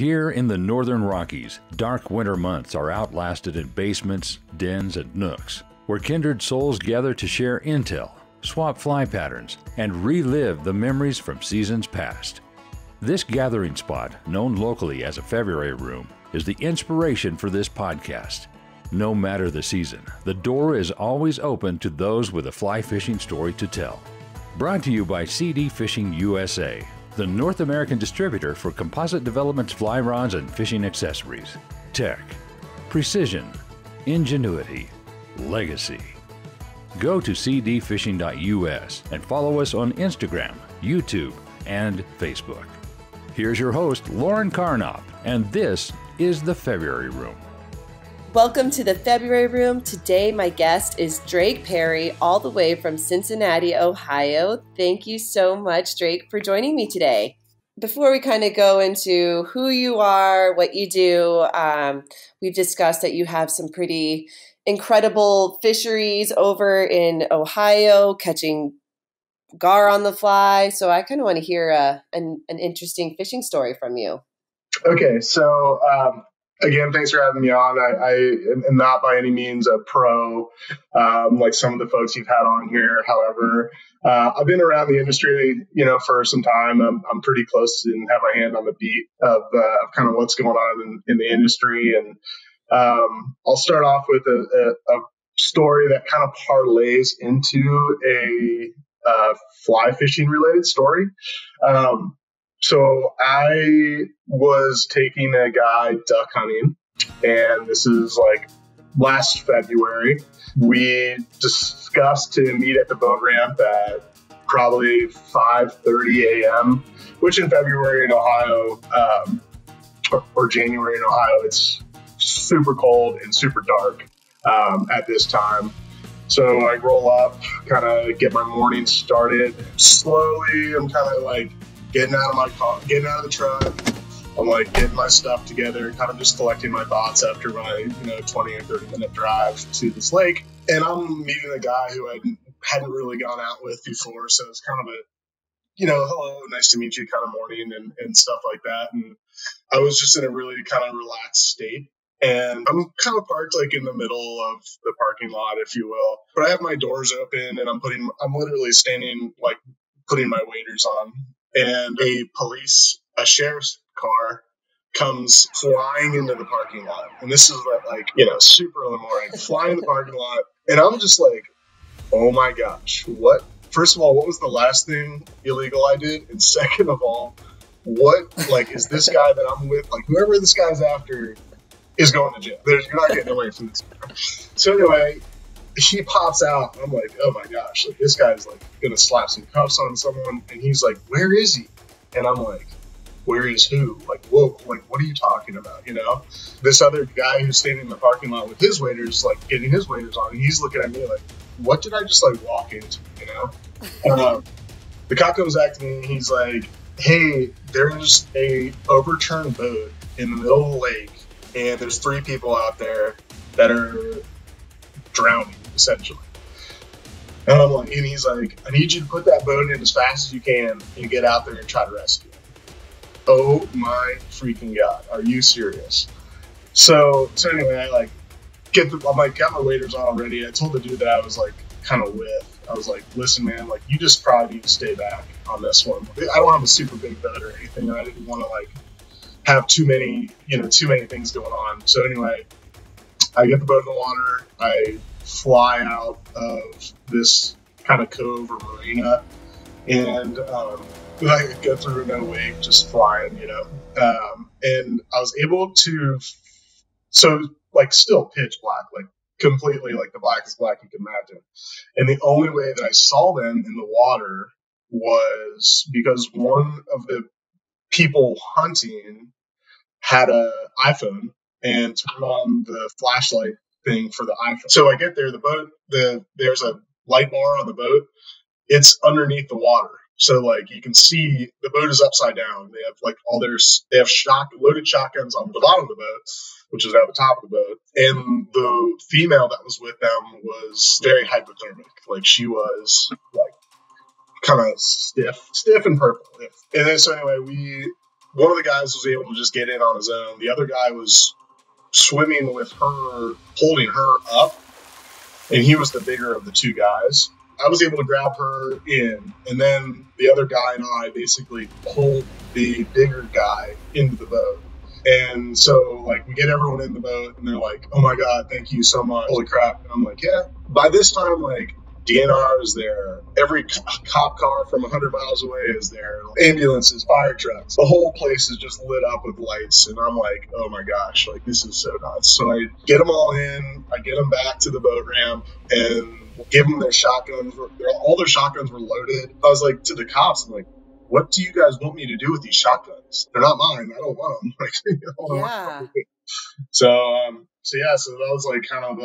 Here in the northern Rockies, dark winter months are outlasted in basements, dens, and nooks, where kindred souls gather to share intel, swap fly patterns, and relive the memories from seasons past. This gathering spot, known locally as a February room, is the inspiration for this podcast. No matter the season, the door is always open to those with a fly fishing story to tell. Brought to you by CD Fishing USA, the North American distributor for Composite Development's fly rods and fishing accessories. Tech, precision, ingenuity, legacy. Go to cdfishing.us and follow us on Instagram, YouTube, and Facebook. Here's your host, Lauren Carnop, and this is the February Room. Welcome to the February Room. Today, my guest is Drake Perry, all the way from Cincinnati, Ohio. Thank you so much, Drake, for joining me today. Before we kind of go into who you are, what you do, we've discussed that you have some pretty incredible fisheries over in Ohio, catching gar on the fly. So I kind of want to hear an interesting fishing story from you. Okay, so again, thanks for having me on. I am not by any means a pro like some of the folks you've had on here. However, I've been around the industry, for some time. I'm pretty close and have my hand on the beat of kind of what's going on in the industry. And I'll start off with a story that kind of parlays into a fly fishing related story. So I was taking a guy duck hunting, and this is like last February. We discussed to meet at the boat ramp at probably 5:30 a.m., which in February in Ohio, or January in Ohio, it's super cold and super dark at this time. So I roll up, kind of get my morning started. Slowly, I'm kind of like getting out of my car, getting out of the truck. I'm like getting my stuff together, kind of just collecting my thoughts after my 20 or 30 minute drive to this lake. And I'm meeting a guy who I hadn't really gone out with before. So it's kind of a, hello, nice to meet you kind of morning and stuff like that. And I was just in a really kind of relaxed state. And I'm kind of parked like in the middle of the parking lot, if you will. But I have my doors open and I'm literally standing, like putting my waders on. And a sheriff's car comes flying into the parking lot. And this is super early morning, flying in the parking lot. And I'm just like, oh my gosh, what? First of all, what was the last thing illegal I did? And second of all, what, is this guy that I'm with, whoever this guy's after is going to jail. You're not getting away from this. So anyway, he pops out. And I'm like, oh my gosh, this guy's going to slap some cuffs on someone. And he's like, where is he? And I'm like, where is who? Whoa, what are you talking about? This other guy who's standing in the parking lot with his waders, getting his waders on. And he's looking at me like, what did I just walk into? The cop comes back to me and he's like, hey, there's a overturned boat in the middle of the lake. And there's 3 people out there that are drowning, essentially. And he's like, I need you to put that boat in as fast as you can and get out there and try to rescue him. Oh my freaking God. Are you serious? So anyway, I got my waders on already. I told the dude that I was kind of with. I was like, listen, man, you just probably need to stay back on this one. I don't have a super big boat or anything. And I didn't want to have too many things going on. So anyway, I get the boat in the water. I fly out of this kind of cove or marina, and I go through no wake, just flying, and I was able to, still pitch black, completely the blackest black you can imagine. And the only way that I saw them in the water was because one of the people hunting had a iPhone and turned on the flashlight thing for the iPhone. So I get there, the boat, there's a light bar on the boat. It's underneath the water. So you can see the boat is upside down. They have they have loaded shotguns on the bottom of the boat, which is at the top of the boat. And the female that was with them was very hypothermic. She was kind of stiff and purple. And then so anyway, one of the guys was able to just get in on his own. The other guy was swimming with her, holding her up, and he was the bigger of the two guys. I was able to grab her in, and then the other guy and I basically pulled the bigger guy into the boat. And so, like, we get everyone in the boat, and they're like, oh my God, thank you so much. Holy crap. And I'm like, yeah. By this time, like, DNR is there. Every cop car from 100 miles away is there. Ambulances, fire trucks. The whole place is just lit up with lights. And I'm like, oh my gosh, like, this is so nuts. So I get them all in. I get them back to the boat ramp and give them their shotguns. All their shotguns were loaded. I was like, to the cops, I'm like, what do you guys want me to do with these shotguns? They're not mine. I don't want them. Like, Yeah. So that was like kind of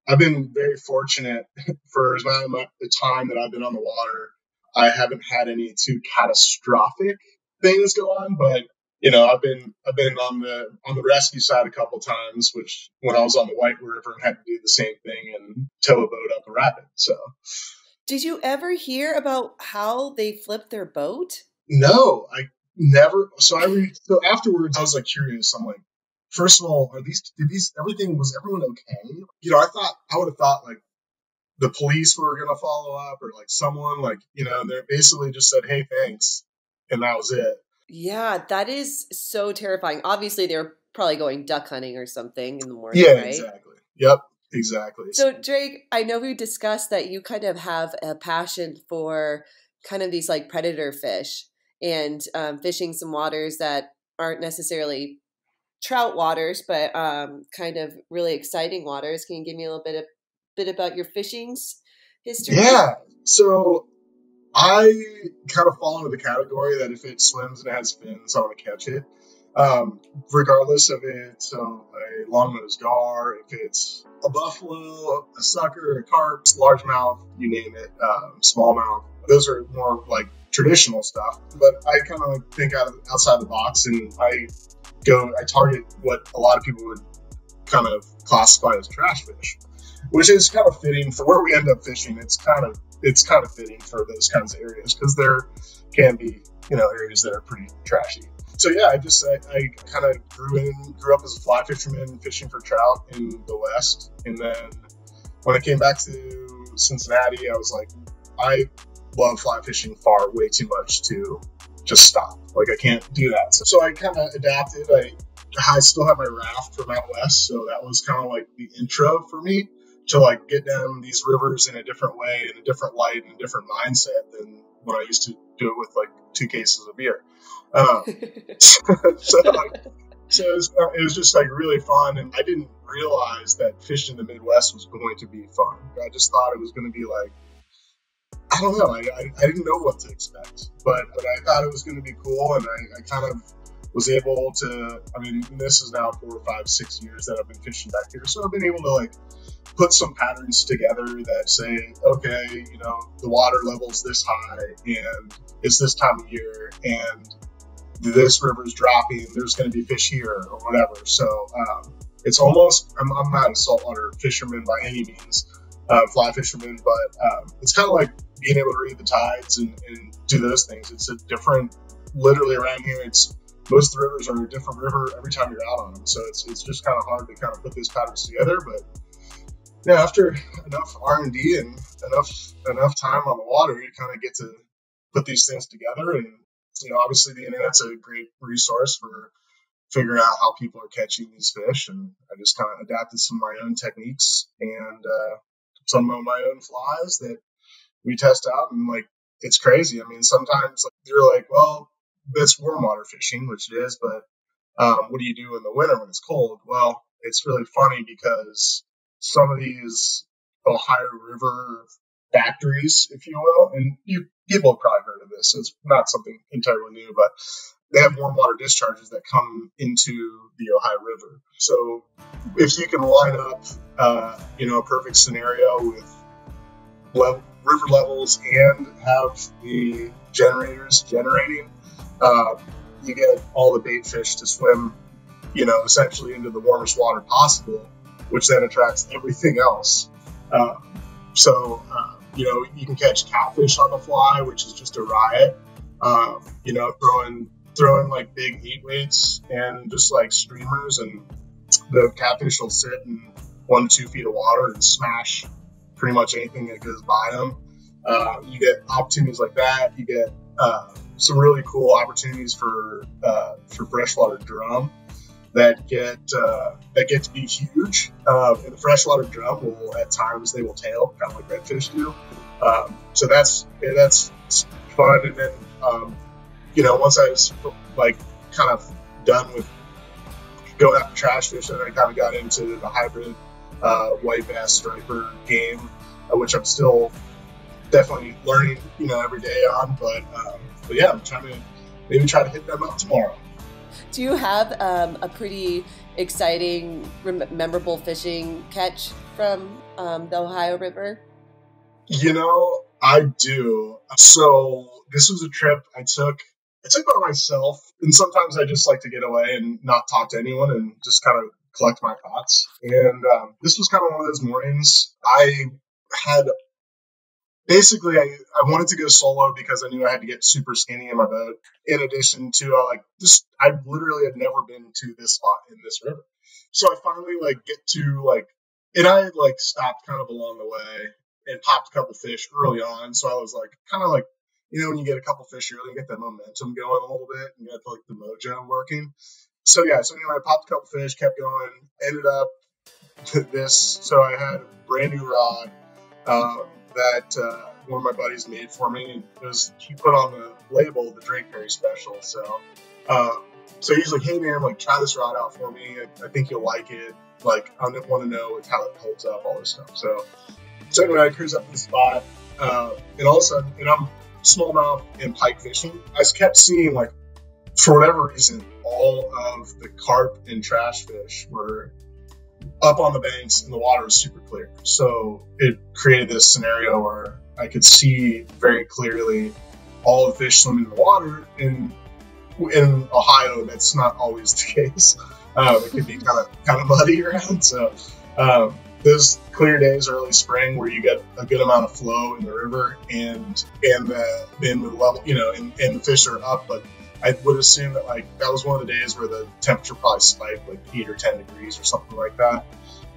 I've been very fortunate for as long the time that I've been on the water. I haven't had any too catastrophic things go on, but I've been on the rescue side a couple times, which when I was on the White River and had to do the same thing and tow a boat up a rapid. So. Did you ever hear about how they flipped their boat? No, I never. So afterwards, I was like curious. I'm like, first of all, was everyone okay? I would have thought like the police were going to follow up or like someone like, they basically just said, hey, thanks. And that was it. Yeah, that is so terrifying. Obviously, they were probably going duck hunting or something in the morning, yeah, right? Exactly. Yep. Exactly. So, Drake, I know we discussed that you kind of have a passion for kind of these like predator fish and fishing some waters that aren't necessarily trout waters, but kind of really exciting waters. Can you give me a little bit about your fishing history? Yeah. So I kind of fall into the category that if it swims and it has fins, I want to catch it. Regardless of it's a long-nosed gar, if it's a buffalo, a sucker, a carp, largemouth, you name it, smallmouth. Those are more like traditional stuff. But I kind of like think outside the box, and I target what a lot of people would kind of classify as trash fish, which is kind of fitting for where we end up fishing. It's kind of fitting for those kinds of areas because there can be areas that are pretty trashy. So yeah, I kind of grew up as a fly fisherman fishing for trout in the West. And then when I came back to Cincinnati, I was like, I love fly fishing way too much to just stop. Like I can't do that. So I kind of adapted. I still have my raft from out West. So that was kind of like the intro for me to like get down these rivers in a different way, in a different light, and a different mindset than when I used to do it with like 2 cases of beer. So it was just like really fun, and I didn't realize that fishing in the Midwest was going to be fun. I just thought it was going to be like, I don't know, I didn't know what to expect, but I thought it was going to be cool, and I kind of was able to, this is now 4 or 5, 6 years that I've been fishing back here, so I've been able to like put some patterns together that say, okay, the water level's this high, and it's this time of year, and this river's dropping, there's going to be fish here or whatever. So it's almost, I'm not a saltwater fisherman by any means, fly fisherman, but it's kind of like being able to read the tides and do those things. It's a different, literally around here, most of the rivers are a different river every time you're out on them. So it's just kind of hard to kind of put those patterns together. But yeah, after enough R&D and enough time on the water, you kind of get to put these things together. And obviously the internet's a great resource for figuring out how people are catching these fish. And I just kind of adapted some of my own techniques and some of my own flies that we test out. And like, it's crazy. Sometimes you're like, well, that's warm water fishing, which it is, but what do you do in the winter when it's cold? Well, it's really funny because some of these Ohio River factories, if you will, and people have probably heard of this, so it's not something entirely new, but they have warm water discharges that come into the Ohio River. So if you can line up, a perfect scenario with river levels and have the generators generating, you get all the bait fish to swim, essentially into the warmest water possible, which then attracts everything else. You can catch catfish on the fly, which is just a riot. Throwing throw in like big 8-weights and just like streamers, and the catfish will sit in 1 to 2 feet of water and smash pretty much anything that goes by them. You get opportunities like that. You get some really cool opportunities for freshwater drum that get to be huge. And the freshwater drum will, at times, they will tail, kind of like redfish do. So that's fun. And then once I was like kind of done with going after trash fish, then I kind of got into the hybrid white bass striper game, which I'm still definitely learning, every day on. But yeah, I'm trying to maybe try to hit them up tomorrow. Do you have a pretty exciting, memorable fishing catch from the Ohio River? I do. So this was a trip I took by myself, and sometimes I just like to get away and not talk to anyone and just kind of collect my thoughts. And this was kind of one of those mornings. I wanted to go solo because I knew I had to get super skinny in my boat. In addition to I literally had never been to this spot in this river. So I finally get to and I had stopped kind of along the way and popped a couple fish early on. So I was kind of when you get a couple fish early, you get that momentum going a little bit and you get the mojo working. So yeah, I popped a couple fish, kept going, ended up to this. So I had a brand new rod that one of my buddies made for me. He put on the label the Drake Perry Special. So he's like, "Hey man, try this rod out for me. I think you'll like it. I want to know how it holds up, all this stuff." So anyway, I cruise up to the spot, and all of a sudden, and I'm smallmouth and pike fishing. I kept seeing for whatever reason, all of the carp and trash fish were up on the banks and the water was super clear. So it created this scenario where I could see very clearly all the fish swimming in the water. In Ohio, that's not always the case. It can be kind of muddy around. So those clear days, early spring, where you get a good amount of flow in the river and the level, and the fish are up, but I would assume that that was one of the days where the temperature probably spiked 8 or 10 degrees or something like that.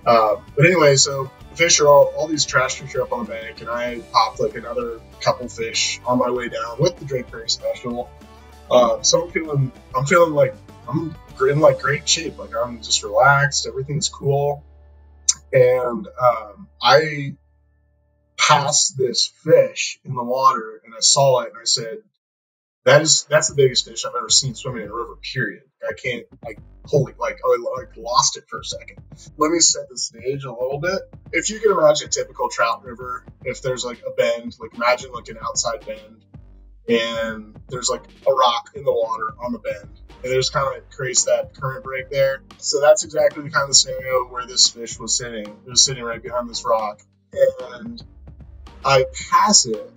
But anyway, so the fish are all these trash fish are up on the bank, and I popped another couple fish on my way down with the Drake Perry Special. So I'm feeling like I'm in great shape. I'm just relaxed, everything's cool. And I passed this fish in the water, and I saw it, and I said, that's the biggest fish I've ever seen swimming in a river, period. I can't, I lost it for a second. Let me set the stage a little bit. If you can imagine a typical trout river, if there's a bend, imagine an outside bend, and there's a rock in the water on the bend, and it just kind of creates that current break there. So that's exactly the kind of scenario where this fish was sitting. It was sitting right behind this rock, and I pass it.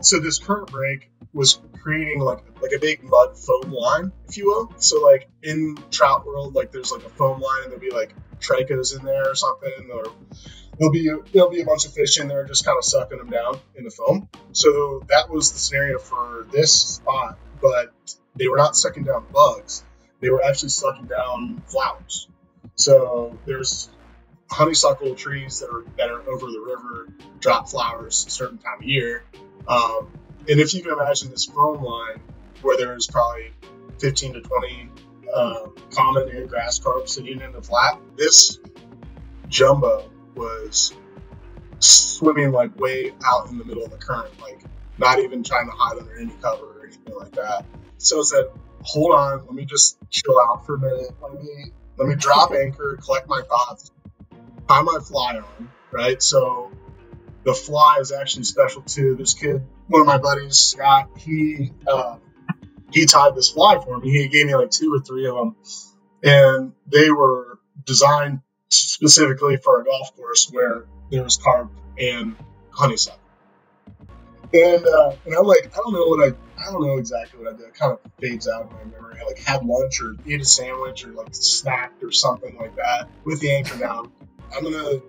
So this current break was creating like a big mud foam line, if you will. So in trout world, there's a foam line, and there'll be tricos in there or something, or there'll be a bunch of fish in there just kind of sucking them down in the foam. So that was the scenario for this spot, but they were not sucking down bugs. They were actually sucking down flowers. So there's honeysuckle trees that are over the river, drop flowers a certain time of year. And if you can imagine this foam line where there's probably 15 to 20 common and grass carp sitting in the flat, this jumbo was swimming way out in the middle of the current, not even trying to hide under any cover or anything like that. So I said, hold on, let me just chill out for a minute. Let me drop anchor, collect my thoughts, tie my fly on, right? So the fly is actually special too. This kid, one of my buddies, Scott, he tied this fly for me. He gave me 2 or 3 of them, and they were designed specifically for a golf course where there was carp and honeysuckle. And I'm I don't know exactly what I did. It kind of fades out in my memory. I had lunch or ate a sandwich or snacked or something like that with the anchor down. I'm gonna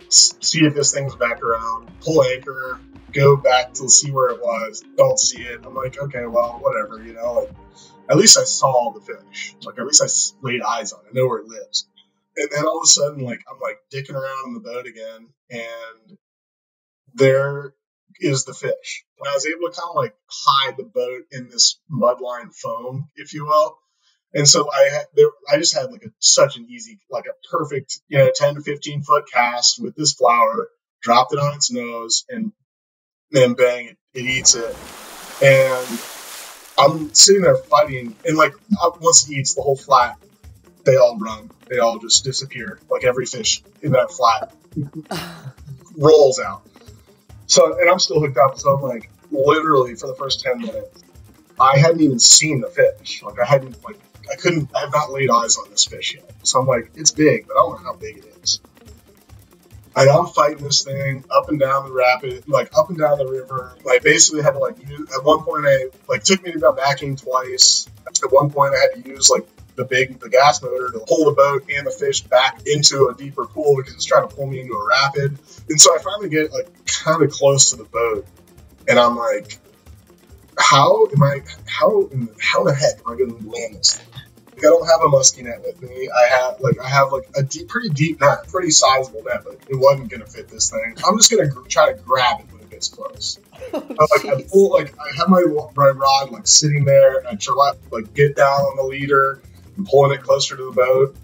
see if this thing's back around, pull anchor, go back to see where it was, don't see it. I'm like, okay, well, whatever, like at least I saw the fish. Like at least I laid eyes on it. I know where it lives. And then all of a sudden, like I'm like dicking around in the boat again, and there is the fish. And I was able to kind of like hide the boat in this mudline foam, if you will. And so I just had like such an easy, like a perfect, 10 to 15 foot cast with this flower, dropped it on its nose, and then bang, it eats it. And I'm sitting there fighting, and like once it eats the whole flat, they all run. They all just disappear. Like every fish in that flat rolls out. So, and I'm still hooked up. So I'm like, literally for the first 10 minutes, I hadn't even seen the fish. Like I have not laid eyes on this fish yet. So I'm like, it's big, but I don't know how big it is. And I'm fighting this thing up and down the rapid, like up and down the river. I basically had to like use, at one point took me to go backing twice. At one point I had to use like the gas motor to pull the boat and the fish back into a deeper pool because it's trying to pull me into a rapid. And so I finally get like kind of close to the boat, and I'm like, how in the heck am I going to land this thing? Like, I don't have a musky net with me. I have a pretty deep net, pretty sizable net, but it wasn't going to fit this thing. I'm just going to try to grab it when it gets close. I have my rod like sitting there, and I try to get down on the leader and pulling it closer to the boat.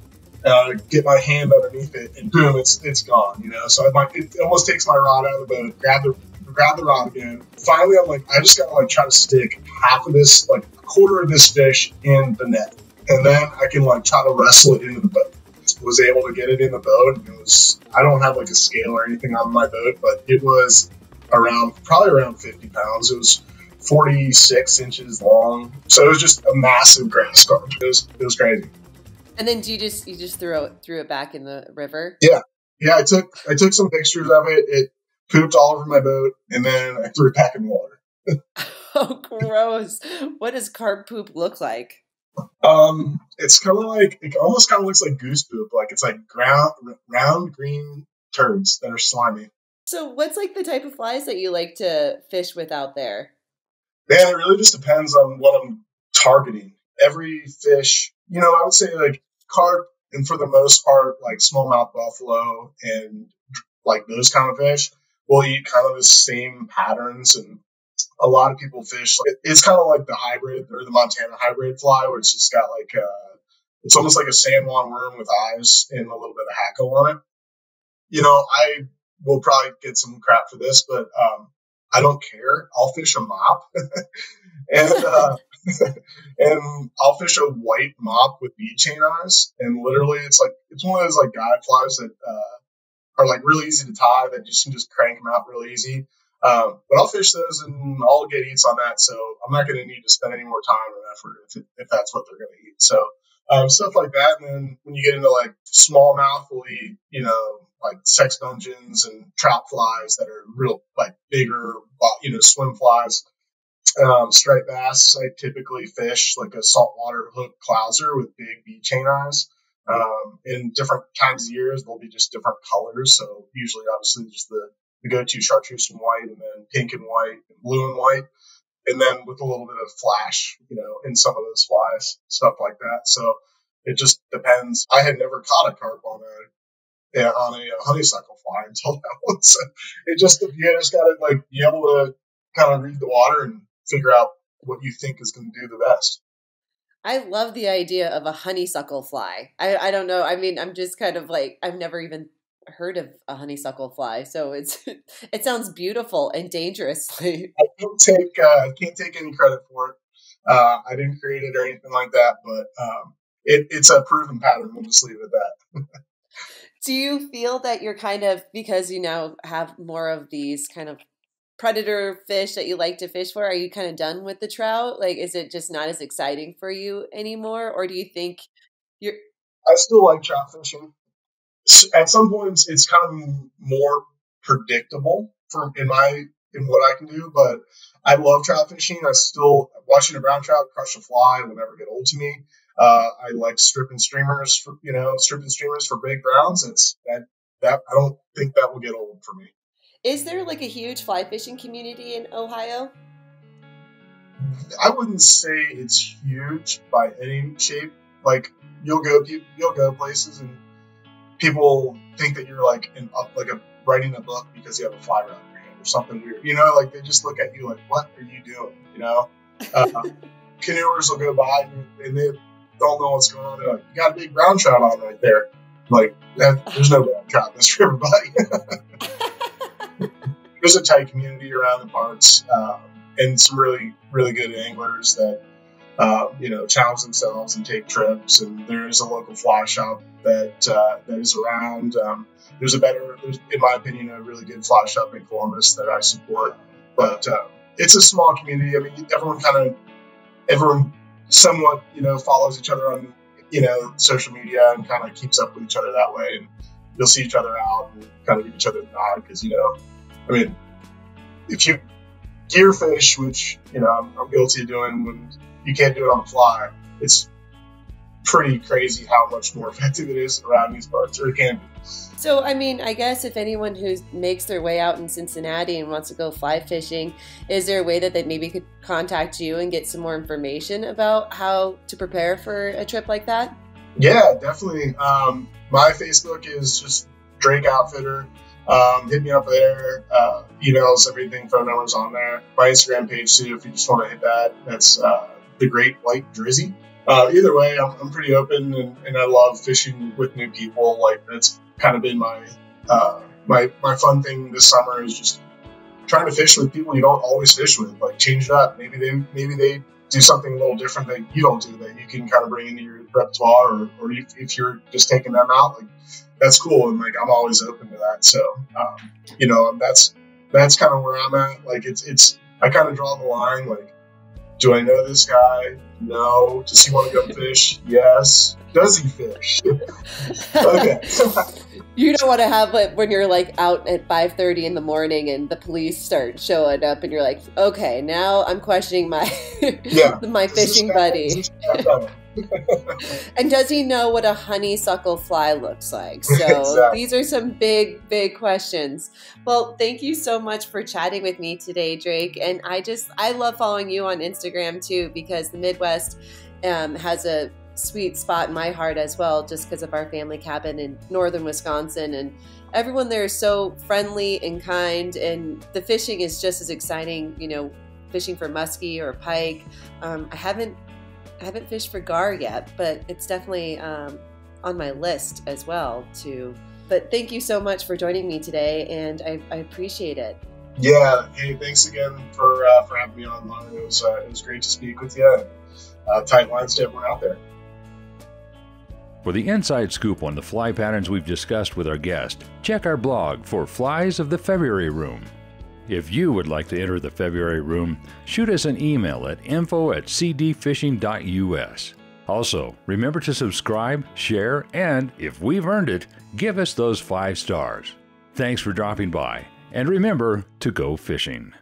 Get my hand underneath it, and boom, it's gone. So it almost takes my rod out of the boat. Grab the rod again. Finally, I'm like, I just gotta try to stick half of this, a quarter of this fish in the net, and then I can try to wrestle it into the boat. Was able to get it in the boat. I don't have a scale or anything on my boat, but it was probably around 50 pounds. It was 46 inches long, so it was just a massive grass carp. It was crazy. And then you just threw it back in the river? Yeah. I took some pictures of it. It pooped all over my boat, and then I threw it back in the water. Oh, gross! What does carp poop look like? It's kind of it almost kind of looks like goose poop. It's round green turds that are slimy. So, what's the type of flies that you like to fish with out there? Man, it really just depends on what I'm targeting. Every fish, I would say carp, and for the most part, smallmouth buffalo and those kind of fish will eat kind of the same patterns. And a lot of people fish. It's kind of like the hybrid or the Montana hybrid fly, where it's just got it's almost like a San Juan worm with eyes and a little bit of hackle on it. I will probably get some crap for this, but I don't care. I'll fish a mop, and and I'll fish a white mop with bead chain eyes, and literally it's one of those guide flies that are really easy to tie, that you can just crank them out real easy. But I'll fish those and I'll get eats on that, so I'm not going to need to spend any more time or effort if that's what they're going to eat. So stuff like that. And then when you get into smallmouth, we'll eat sex dungeons and trout flies that are real bigger, swim flies. Striped bass, I typically fish a saltwater hook clouser with big bead chain eyes. In different times of years, they'll be just different colors. So usually, obviously, just the go-to chartreuse and white, and then pink and white, and blue and white, and then with a little bit of flash, in some of those flies, stuff like that. So it just depends. I had never caught a carp on a honeysuckle fly until that one. So you just got to be able to kind of read the water and figure out what you think is going to do the best. I love the idea of a honeysuckle fly. I don't know. I mean, I'm just kind of I've never even heard of a honeysuckle fly, so it sounds beautiful and dangerously. I can't take any credit for it. I didn't create it or anything like that, but it's a proven pattern. We'll just leave it at that. Do you feel that you're kind of, because you now have more of these kind of predator fish that you like to fish for, are you kind of done with the trout? Is it just not as exciting for you anymore, or do you think you're? I still like trout fishing. At some points, it's kind of more predictable in what I can do, but I love trout fishing. I still watching a brown trout crush a fly will never get old to me. I like stripping streamers for big browns. That I don't think that will get old for me. Is there like a huge fly fishing community in Ohio? I wouldn't say it's huge by any shape. Like you'll go places and people think that you're like writing a book because you have a fly rod in your hand or something weird. Like they just look at you like, what are you doing? Canoers will go by and they don't know what's going on. They're like, you got a big brown trout on right there. Like there's no brown trout in this river, buddy. There's a tight community around the parts, and some really, really good anglers that, challenge themselves and take trips. And there's a local fly shop that is around. There's, in my opinion, a really good fly shop in Columbus that I support. But it's a small community. I mean, everyone somewhat, follows each other on, social media and kind of keeps up with each other that way. And you'll see each other out and kind of give each other a nod because, if you gear fish, which, I'm guilty of doing when you can't do it on the fly, it's pretty crazy how much more effective it is around these parts, or it can be. So, I guess if anyone who makes their way out in Cincinnati and wants to go fly fishing, is there a way that they maybe could contact you and get some more information about how to prepare for a trip like that? Yeah, definitely. My Facebook is just Drake Outfitter. Hit me up there. Emails, everything, phone numbers on there. My Instagram page too, if you just want to hit that. That's the Great White Drizzy. Either way, I'm pretty open, and I love fishing with new people. Like that's kind of been my fun thing this summer is just trying to fish with people you don't always fish with. Like change it up. Maybe they do something a little different that you don't do that you can kind of bring into your repertoire, or if you're just taking them out, like that's cool. And like I'm always open to that. So that's kind of where I'm at. Like it's I kind of draw the line. Like, do I know this guy? No. Does he want to go fish? Yes. Does he fish? Okay. You don't want to have it when you're like out at 5:30 in the morning and the police start showing up and you're like, okay, now I'm questioning my my fishing buddy. And does he know what a honeysuckle fly looks like? So exactly. These are some big, big questions. Well, thank you so much for chatting with me today, Drake. And I love following you on Instagram too, because the Midwest has a sweet spot in my heart as well, just because of our family cabin in northern Wisconsin, and everyone there is so friendly and kind, and the fishing is just as exciting, fishing for muskie or pike. I haven't fished for gar yet, but it's definitely on my list as well too. But thank you so much for joining me today, and I appreciate it. Yeah, hey, thanks again for having me online. It was great to speak with you. Tight lines to everyone out there. For the inside scoop on the fly patterns we've discussed with our guest, check our blog for Flies of the February Room. If you would like to enter the February Room, shoot us an email at info@cdfishing.us. Also, remember to subscribe, share, and, if we've earned it, give us those 5 stars. Thanks for dropping by, and remember to go fishing.